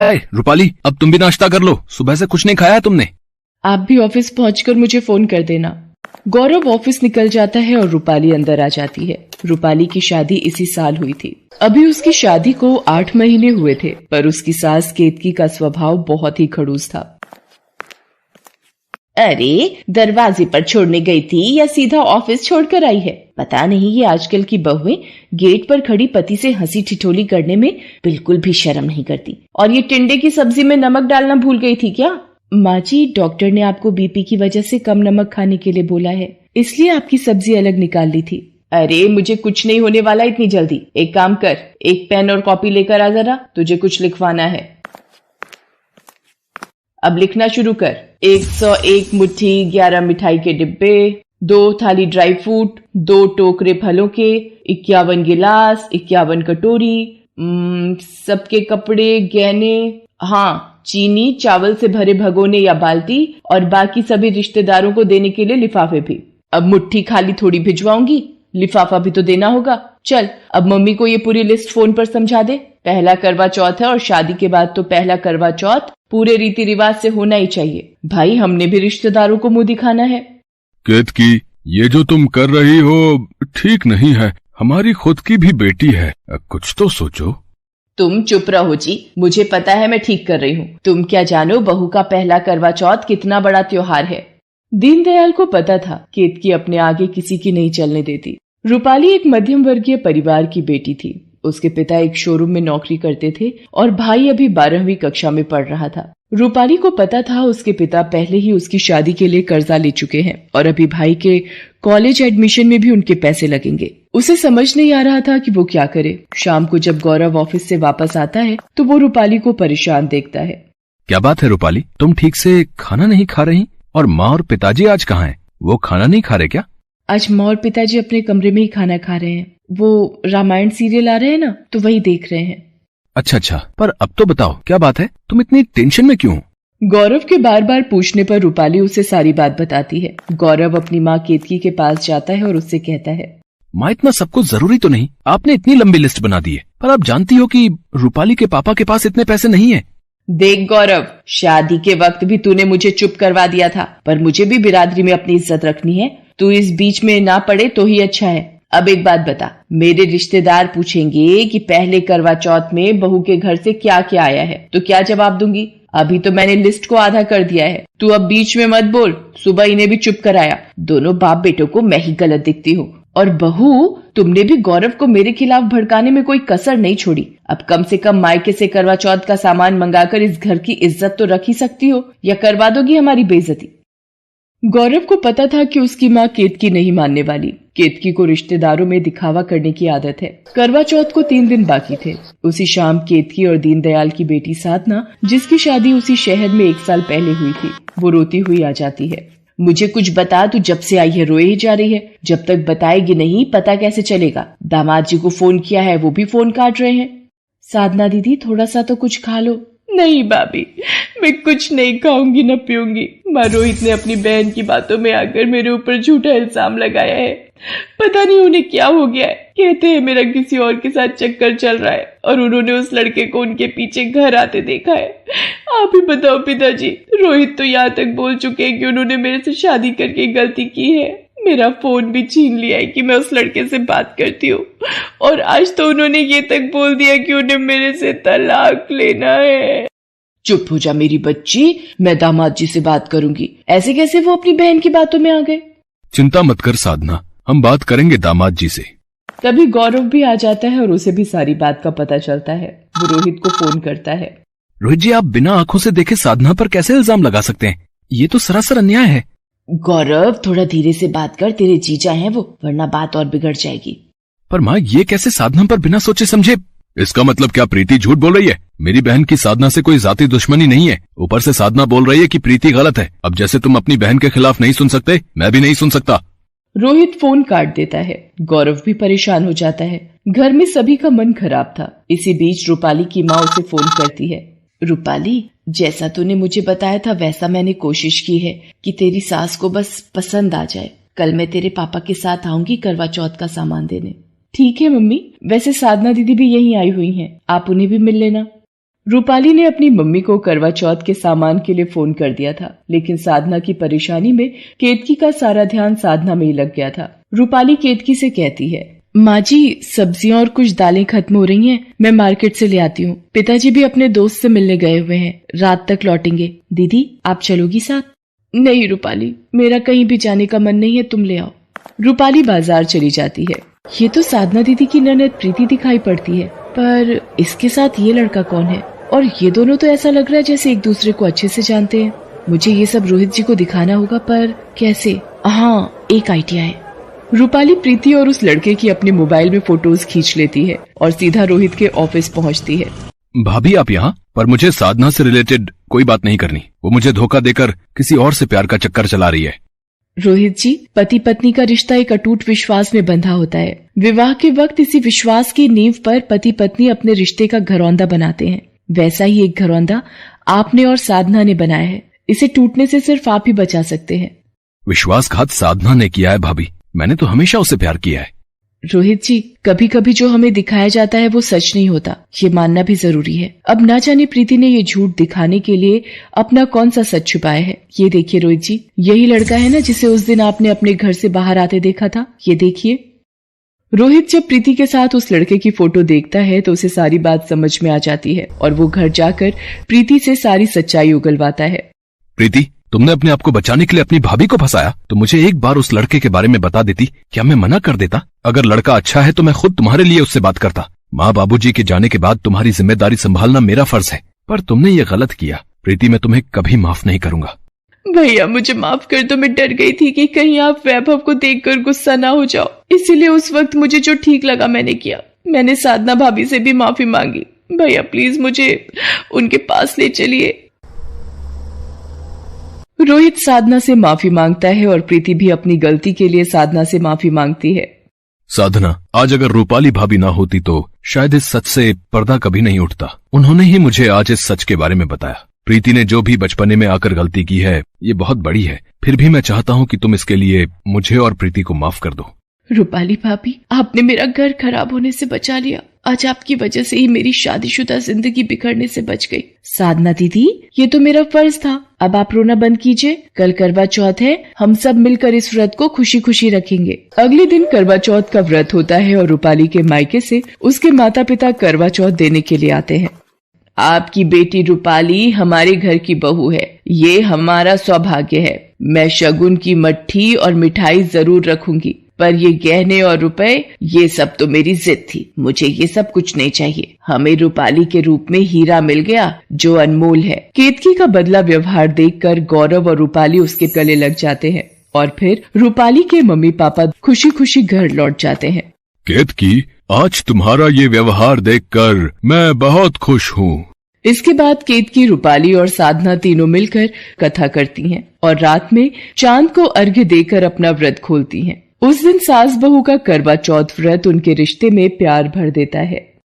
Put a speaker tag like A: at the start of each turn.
A: रूपाली, अब तुम भी नाश्ता कर लो, सुबह से कुछ नहीं खाया तुमने।
B: आप भी ऑफिस पहुंचकर मुझे फोन कर देना। गौरव ऑफिस निकल जाता है और रूपाली अंदर आ जाती है। रूपाली की शादी इसी साल हुई थी। अभी उसकी शादी को 8 महीने हुए थे, पर उसकी सास केतकी का स्वभाव बहुत ही खड़ूस था। अरे, दरवाजे पर छोड़ने गई थी या सीधा ऑफिस छोड़कर आई है? पता नहीं ये आजकल की बहुएं गेट पर खड़ी पति से हंसी ठिठोली करने में बिल्कुल भी शर्म नहीं करती। और ये टिंडे की सब्जी में नमक डालना भूल गई थी क्या? माँ जी, डॉक्टर ने आपको बीपी की वजह से कम नमक खाने के लिए बोला है, इसलिए आपकी सब्जी अलग निकाल ली थी। अरे, मुझे कुछ नहीं होने वाला इतनी जल्दी। एक काम कर, एक पेन और कॉपी लेकर आ जरा, तुझे कुछ लिखवाना है। अब लिखना शुरू कर। 101 मुट्ठी 11 मिठाई के डिब्बे, 2 थाली ड्राई फ्रूट, 2 टोकरे फलों के, 51 गिलास, 51 कटोरी, सबके कपड़े गहने, हाँ, चीनी, चावल से भरे भगोने या बाल्टी, और बाकी सभी रिश्तेदारों को देने के लिए लिफाफे भी। अब मुट्ठी खाली थोड़ी भिजवाऊंगी, लिफाफा भी तो देना होगा। चल, अब मम्मी को ये पूरी लिस्ट फोन पर समझा दे। पहला करवा चौथ है और शादी के बाद तो पहला करवा चौथ पूरे रीति रिवाज से होना ही चाहिए। भाई, हमने भी रिश्तेदारों को मुंह दिखाना है।
A: केतकी, ये जो तुम कर रही हो ठीक नहीं है। हमारी खुद की भी बेटी है, कुछ तो सोचो।
B: तुम चुप रहो जी, मुझे पता है मैं ठीक कर रही हूँ। तुम क्या जानो बहू का पहला करवा चौथ कितना बड़ा त्योहार है। दीनदयाल को पता था केतकी अपने आगे किसी की नहीं चलने देती। रूपाली एक मध्यम वर्गीय परिवार की बेटी थी। उसके पिता एक शोरूम में नौकरी करते थे और भाई अभी 12वीं कक्षा में पढ़ रहा था। रूपाली को पता था उसके पिता पहले ही उसकी शादी के लिए कर्जा ले चुके हैं और अभी भाई के कॉलेज एडमिशन में भी उनके पैसे लगेंगे। उसे समझ नहीं आ रहा था कि वो क्या करे। शाम को जब गौरव ऑफिस से वापस आता है तो वो रूपाली को परेशान देखता है।
A: क्या बात है रूपाली, तुम ठीक से खाना नहीं खा रही? और माँ और पिताजी आज कहाँ हैं? वो खाना नहीं खा रहे क्या?
B: आज माँ और पिताजी अपने कमरे में ही खाना खा रहे हैं। वो रामायण सीरियल आ रहे हैं ना, तो वही देख रहे हैं।
A: अच्छा, पर अब तो बताओ क्या बात है, तुम इतनी टेंशन में क्यों?
B: गौरव के बार बार पूछने पर रूपाली उसे सारी बात बताती है। गौरव अपनी माँ केतकी के पास जाता है और उससे कहता है,
A: माँ, इतना सब कुछ जरूरी तो नहीं। आपने इतनी लंबी लिस्ट बना दी है, पर आप जानती हो कि रूपाली के पापा के पास इतने पैसे नहीं है।
B: देख गौरव, शादी के वक्त भी तूने मुझे चुप करवा दिया था, पर मुझे भी बिरादरी में अपनी इज्जत रखनी है। तू इस बीच में ना पड़े तो ही अच्छा है। अब एक बात बता, मेरे रिश्तेदार पूछेंगे कि पहले करवा चौथ में बहू के घर से क्या क्या आया है, तो क्या जवाब दूंगी? अभी तो मैंने लिस्ट को आधा कर दिया है। तू अब बीच में मत बोल। सुबह इन्हें भी चुप कराया। दोनों बाप बेटों को मैं ही गलत दिखती हूँ। और बहू, तुमने भी गौरव को मेरे खिलाफ भड़काने में कोई कसर नहीं छोड़ी। अब कम से कम मायके से करवा चौथ का सामान मंगाकर इस घर की इज्जत तो रख ही सकती हो, या करवा दोगी हमारी बेइज्जती? गौरव को पता था कि उसकी माँ केतकी नहीं मानने वाली। केतकी को रिश्तेदारों में दिखावा करने की आदत है। करवा चौथ को 3 दिन बाकी थे। उसी शाम केतकी और दीनदयाल की बेटी साधना, जिसकी शादी उसी शहर में 1 साल पहले हुई थी, वो रोती हुई आ जाती है। मुझे कुछ बता, तू जब से आई है रोए ही जा रही है। जब तक बताएगी नहीं पता कैसे चलेगा? दामाद जी को फोन किया है, वो भी फोन काट रहे हैं। साधना दीदी, थोड़ा सा तो कुछ खा लो। नहीं भाभी, मैं कुछ नहीं खाऊंगी न पीऊंगी। माँ रोहित ने अपनी बहन की बातों में आकर मेरे ऊपर झूठा इल्जाम लगाया है। पता नहीं उन्हें क्या हो गया है। कहते हैं मेरा किसी और के साथ चक्कर चल रहा है और उन्होंने उस लड़के को उनके पीछे घर आते देखा है। आप ही बताओ पिताजी, रोहित तो यहाँ तक बोल चुके हैं कि उन्होंने मेरे से शादी करके गलती की है। मेरा फोन भी छीन लिया है कि मैं उस लड़के से बात करती हूँ, और आज तो उन्होंने ये तक बोल दिया कि उन्हें मेरे से तलाक लेना है। चुप हो जा मेरी बच्ची, मैं दामाद जी से बात करूंगी। ऐसे कैसे वो अपनी बहन की बातों में आ गए?
A: चिंता मत कर साधना, हम बात करेंगे दामाद जी से।
B: तभी गौरव भी आ जाता है और उसे भी सारी बात का पता चलता है। वो रोहित को फोन करता है।
A: रोहित जी, आप बिना आंखों से देखे साधना पर कैसे इल्जाम लगा सकते हैं? ये तो सरासर अन्याय है।
B: गौरव, थोड़ा धीरे से बात कर, तेरे जीजा हैं वो, वरना बात और बिगड़ जाएगी।
A: पर माँ, ये कैसे साधना पर बिना सोचे समझे? इसका मतलब क्या प्रीति झूठ बोल रही है? मेरी बहन की साधना से कोई जाति दुश्मनी नहीं है। ऊपर से साधना बोल रही है कि प्रीति गलत है। अब जैसे तुम अपनी बहन के खिलाफ नहीं सुन सकते, मैं भी नहीं सुन सकता।
B: रोहित फोन काट देता है। गौरव भी परेशान हो जाता है। घर में सभी का मन खराब था। इसी बीच रूपाली की माँ उसे फोन करती है। रूपाली, जैसा तूने मुझे बताया था वैसा मैंने कोशिश की है कि तेरी सास को बस पसंद आ जाए। कल मैं तेरे पापा के साथ आऊंगी करवा चौथ का सामान देने। ठीक है मम्मी, वैसे साधना दीदी भी यहीं आई हुई हैं, आप उन्हें भी मिल लेना। रूपाली ने अपनी मम्मी को करवा चौथ के सामान के लिए फोन कर दिया था, लेकिन साधना की परेशानी में केतकी का सारा ध्यान साधना में ही लग गया था। रूपाली केतकी से कहती है, माँ जी सब्जियां और कुछ दालें खत्म हो रही हैं, मैं मार्केट से ले आती हूँ। पिताजी भी अपने दोस्त से मिलने गए हुए हैं, रात तक लौटेंगे। दीदी आप चलोगी साथ? नहीं रूपाली, मेरा कहीं भी जाने का मन नहीं है, तुम ले आओ। रूपाली बाजार चली जाती है। ये तो साधना दीदी की ननद प्रीति दिखाई पड़ती है, पर इसके साथ ये लड़का कौन है? और ये दोनों तो ऐसा लग रहा है जैसे एक दूसरे को अच्छे से जानते हैं। मुझे ये सब रोहित जी को दिखाना होगा, पर कैसे? हाँ, एक आइडिया है। रूपाली प्रीति और उस लड़के की अपने मोबाइल में फोटोज खींच लेती है और सीधा रोहित के ऑफिस पहुंचती है।
A: भाभी आप यहाँ? पर मुझे साधना से रिलेटेड कोई बात नहीं करनी। वो मुझे धोखा देकर किसी और से प्यार का चक्कर चला रही है।
B: रोहित जी, पति पत्नी का रिश्ता एक अटूट विश्वास में बंधा होता है। विवाह के वक्त इसी विश्वास की नींव पर पति पत्नी अपने रिश्ते का घरौंदा बनाते हैं। वैसा ही एक घरौंदा आपने और साधना ने बनाया है। इसे टूटने से सिर्फ आप ही बचा सकते हैं।
A: विश्वासघात साधना ने किया है भाभी, मैंने तो हमेशा उसे प्यार किया है।
B: रोहित जी, कभी कभी जो हमें दिखाया जाता है वो सच नहीं होता, ये मानना भी जरूरी है। अब ना जाने प्रीति ने ये झूठ दिखाने के लिए अपना कौन सा सच छुपाया है। ये देखिए रोहित जी, यही लड़का है ना जिसे उस दिन आपने अपने घर से बाहर आते देखा था। ये देखिए। रोहित जब प्रीति के साथ उस लड़के की फोटो देखता है तो उसे सारी बात समझ में आ जाती है और वो घर जाकर प्रीति से सारी सच्चाई उगलवाता है।
A: प्रीति, तुमने अपने आप को बचाने के लिए अपनी भाभी को फंसाया, तो मुझे एक बार उस लड़के के बारे में बता देती, क्या मैं मना कर देता? अगर लड़का अच्छा है तो मैं खुद तुम्हारे लिए उससे बात करता। माँ बाबूजी के जाने के बाद तुम्हारी जिम्मेदारी संभालना मेरा फर्ज है, पर तुमने ये गलत किया। प्रीति, मैं तुम्हें कभी माफ नहीं करूंगा।
B: भैया मुझे माफ कर दो, मैं डर गई थी कि कहीं आप वैभव को देखकर गुस्सा ना हो जाओ, इसीलिए उस वक्त मुझे जो ठीक लगा मैंने किया। मैंने साधना भाभी से भी माफी मांगी। भैया प्लीज मुझे उनके पास ले चलिए। रोहित साधना से माफी मांगता है और प्रीति भी अपनी गलती के लिए साधना से माफी मांगती है।
A: साधना, आज अगर रूपाली भाभी ना होती तो शायद इस सच से पर्दा कभी नहीं उठता। उन्होंने ही मुझे आज इस सच के बारे में बताया। प्रीति ने जो भी बचपने में आकर गलती की है ये बहुत बड़ी है, फिर भी मैं चाहता हूँ कि तुम इसके लिए मुझे और प्रीति को माफ कर दो।
B: रूपाली भाभी, आपने मेरा घर खराब होने से बचा लिया। आज आपकी वजह से ही मेरी शादीशुदा जिंदगी बिखरने से बच गई। साधना दीदी, ये तो मेरा फर्ज था। अब आप रोना बंद कीजिए। कल करवा चौथ है, हम सब मिलकर इस व्रत को खुशी खुशी रखेंगे। अगले दिन करवा चौथ का व्रत होता है और रूपाली के मायके से उसके माता पिता करवा चौथ देने के लिए आते हैं। आपकी बेटी रूपाली हमारे घर की बहू है, ये हमारा सौभाग्य है। मैं शगुन की मट्ठी और मिठाई जरूर रखूंगी, पर ये गहने और रुपए ये सब तो मेरी जिद थी। मुझे ये सब कुछ नहीं चाहिए। हमें रूपाली के रूप में हीरा मिल गया जो अनमोल है। केतकी का बदला व्यवहार देखकर गौरव और रूपाली उसके गले लग जाते हैं और फिर रूपाली के मम्मी पापा खुशी खुशी घर लौट जाते हैं।
A: केतकी, आज तुम्हारा ये व्यवहार देखकर मैं बहुत खुश हूँ।
B: इसके बाद केतकी, रूपाली और साधना तीनों मिलकर कथा करती हैं और रात में चांद को अर्घ्य देकर अपना व्रत खोलती हैं। उस दिन सास बहू का करवा चौथ व्रत उनके रिश्ते में प्यार भर देता है।